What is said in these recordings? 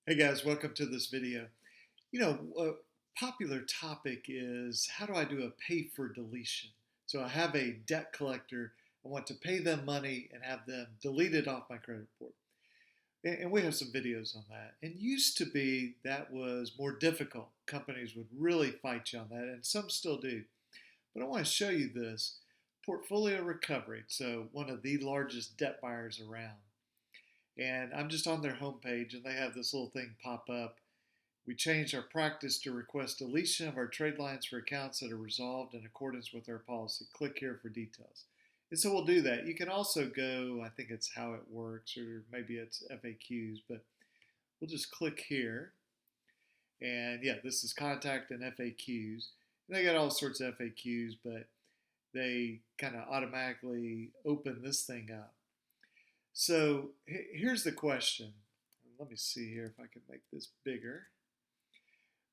Hey guys, welcome to this video. A popular topic is how do I do a pay for deletion? So I have a debt collector, I want to pay them money and have them deleted off my credit report. And we have some videos on that. And used to be that was more difficult. Companies would really fight you on that, and some still do. But I want to show you this portfolio recovery. So one of the largest debt buyers around. And I'm just on their homepage and they have this little thing pop up. We changed our practice to request deletion of our trade lines for accounts that are resolved in accordance with our policy. Click here for details. And so we'll do that. You can also go, I think it's how it works, or maybe it's FAQs, but we'll just click here. And yeah, this is contact and FAQs. And they got all sorts of FAQs, but they kind of automatically open this thing up. So here's the question. Let me see here if I can make this bigger.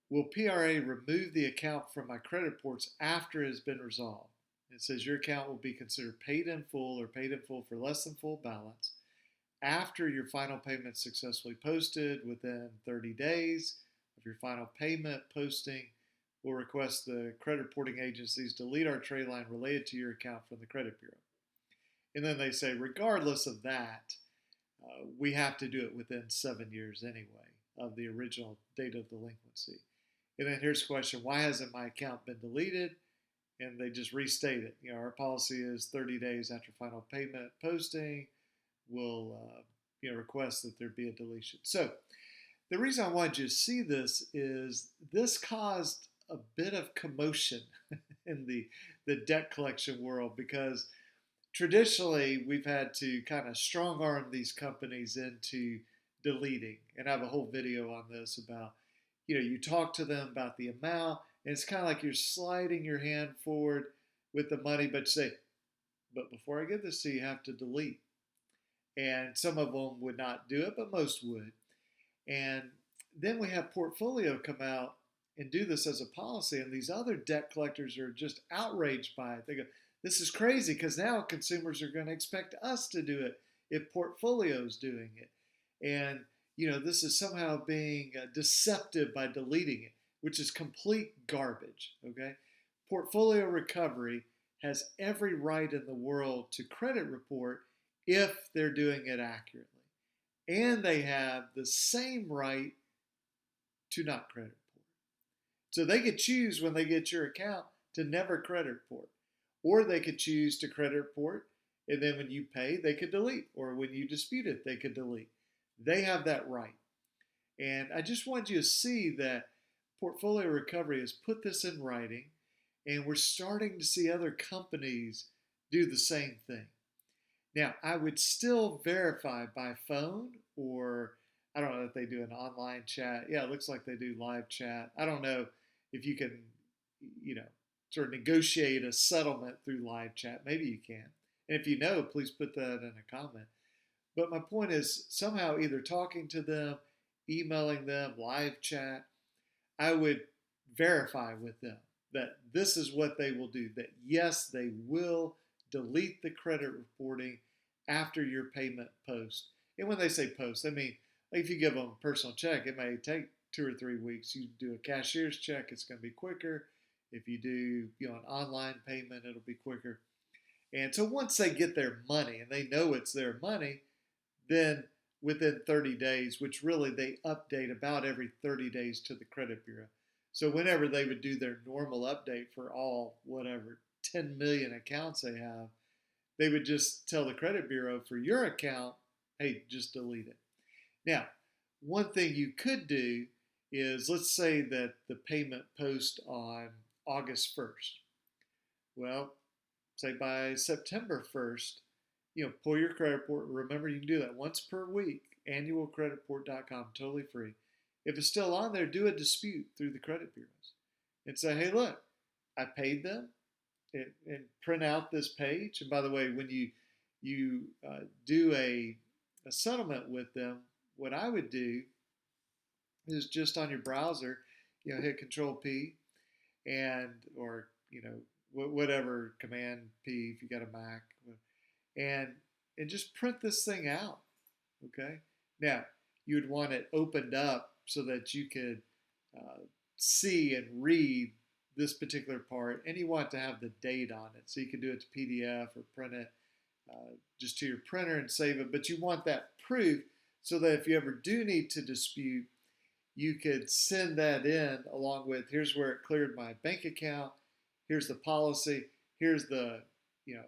Will PRA remove the account from my credit reports after it has been resolved? It says your account will be considered paid in full or paid in full for less than full balance after your final payment successfully posted within 30 days of your final payment posting. We'll request the credit reporting agencies delete our trade line related to your account from the credit bureau. And then they say, regardless of that, we have to do it within 7 years anyway of the original date of delinquency. And then here's the question, why hasn't my account been deleted? And they just restate it. Our policy is 30 days after final payment posting, we'll request that there be a deletion. So the reason I wanted you to see this is this caused a bit of commotion in the debt collection world, because traditionally we've had to kind of strong arm these companies into deleting. And I have a whole video on this about, you talk to them about the amount, and it's kind of like you're sliding your hand forward with the money, but say, but before I give this to you, you have to delete. And some of them would not do it, but most would. And then we have Portfolio come out and do this as a policy, and these other debt collectors are just outraged by it. They go, this is crazy, because now consumers are going to expect us to do it if Portfolio's doing it. And, this is somehow being deceptive by deleting it, which is complete garbage, okay? Portfolio recovery has every right in the world to credit report if they're doing it accurately. And they have the same right to not credit report. So they could choose when they get your account to never credit report. Or they could choose to credit report, and then when you pay, they could delete. Or when you dispute it, they could delete. They have that right. And I just want you to see that Portfolio Recovery has put this in writing, and we're starting to see other companies do the same thing. Now, I would still verify by phone, or I don't know if they do an online chat. Yeah, it looks like they do live chat. I don't know if you can, sort of negotiate a settlement through live chat. Maybe you can. And if you know, please put that in a comment. But my point is, somehow either talking to them, emailing them, live chat, I would verify with them that this is what they will do, that yes, they will delete the credit reporting after your payment post. And when they say post, I mean, if you give them a personal check, it may take 2 or 3 weeks. You do a cashier's check, it's going to be quicker. If you do, an online payment, it'll be quicker. And so once they get their money and they know it's their money, then within 30 days, which really they update about every 30 days to the credit bureau. So whenever they would do their normal update for all, 10 million accounts they have, they would just tell the credit bureau for your account, hey, just delete it. Now, one thing you could do is, let's say that the payment post on August 1st. Well, say by September 1st, pull your credit report. Remember, you can do that once per week, annualcreditreport.com, totally free. If it's still on there, do a dispute through the credit bureaus and say, hey, look, I paid them, and print out this page. And by the way, when you do a settlement with them, what I would do is just on your browser, hit Control P, or whatever, Command P if you got a Mac, and just print this thing out. Okay. Now you would want it opened up so that you could uh, see and read this particular part, and you want to have the date on it. So you can do it to PDF or print it just to your printer and save it. But you want that proof so that if you ever do need to dispute, you could send that in along with, here's where it cleared my bank account, here's the policy, here's the,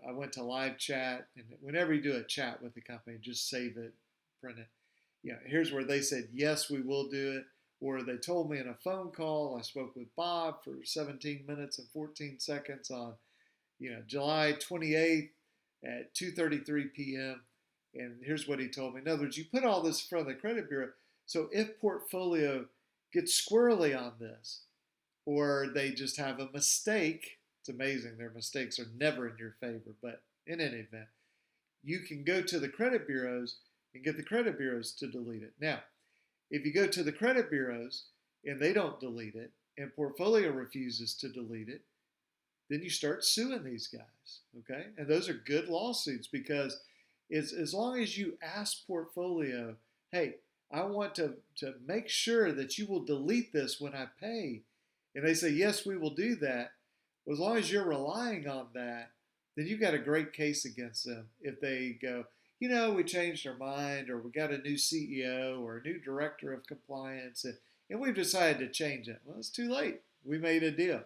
I went to live chat. And whenever you do a chat with the company, just save it, print it. Here's where they said, yes, we will do it. Or they told me in a phone call, I spoke with Bob for 17 minutes and 14 seconds on, July 28th at 2:33 p.m. And here's what he told me. In other words, you put all this in front of the credit bureau. So if portfolio gets squirrely on this, or they just have a mistake, it's amazing. Their mistakes are never in your favor. But in any event, you can go to the credit bureaus and get the credit bureaus to delete it. Now, if you go to the credit bureaus and they don't delete it, and portfolio refuses to delete it, then you start suing these guys, okay? And those are good lawsuits because as long as you ask portfolio, hey, I want to make sure that you will delete this when I pay, and they say, yes, we will do that, well, as long as you're relying on that, then you've got a great case against them. If they go, we changed our mind, or we got a new CEO or a new director of compliance, and we've decided to change it. Well, it's too late. We made a deal.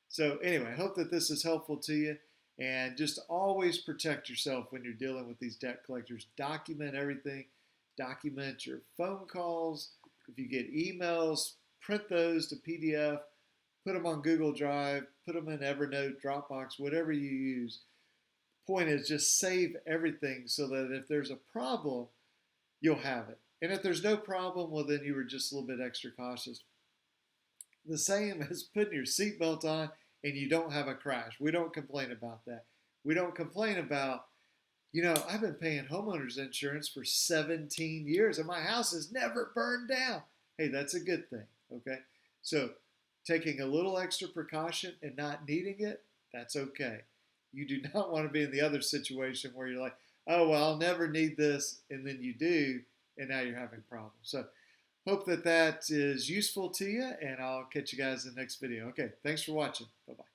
So anyway, I hope that this is helpful to you, and just always protect yourself when you're dealing with these debt collectors. Document everything. Document your phone calls. If you get emails, print those to PDF, put them on Google Drive, put them in Evernote, Dropbox, whatever you use. Point is just save everything so that if there's a problem, you'll have it. And if there's no problem, well, then you were just a little bit extra cautious. The same as putting your seatbelt on and you don't have a crash. We don't complain about that. We don't complain about, I've been paying homeowners insurance for 17 years and my house has never burned down. Hey, that's a good thing, okay? So taking a little extra precaution and not needing it, that's okay. You do not want to be in the other situation where you're like, oh, well, I'll never need this, and then you do, and now you're having problems. So hope that is useful to you, and I'll catch you guys in the next video. Okay, thanks for watching. Bye-bye.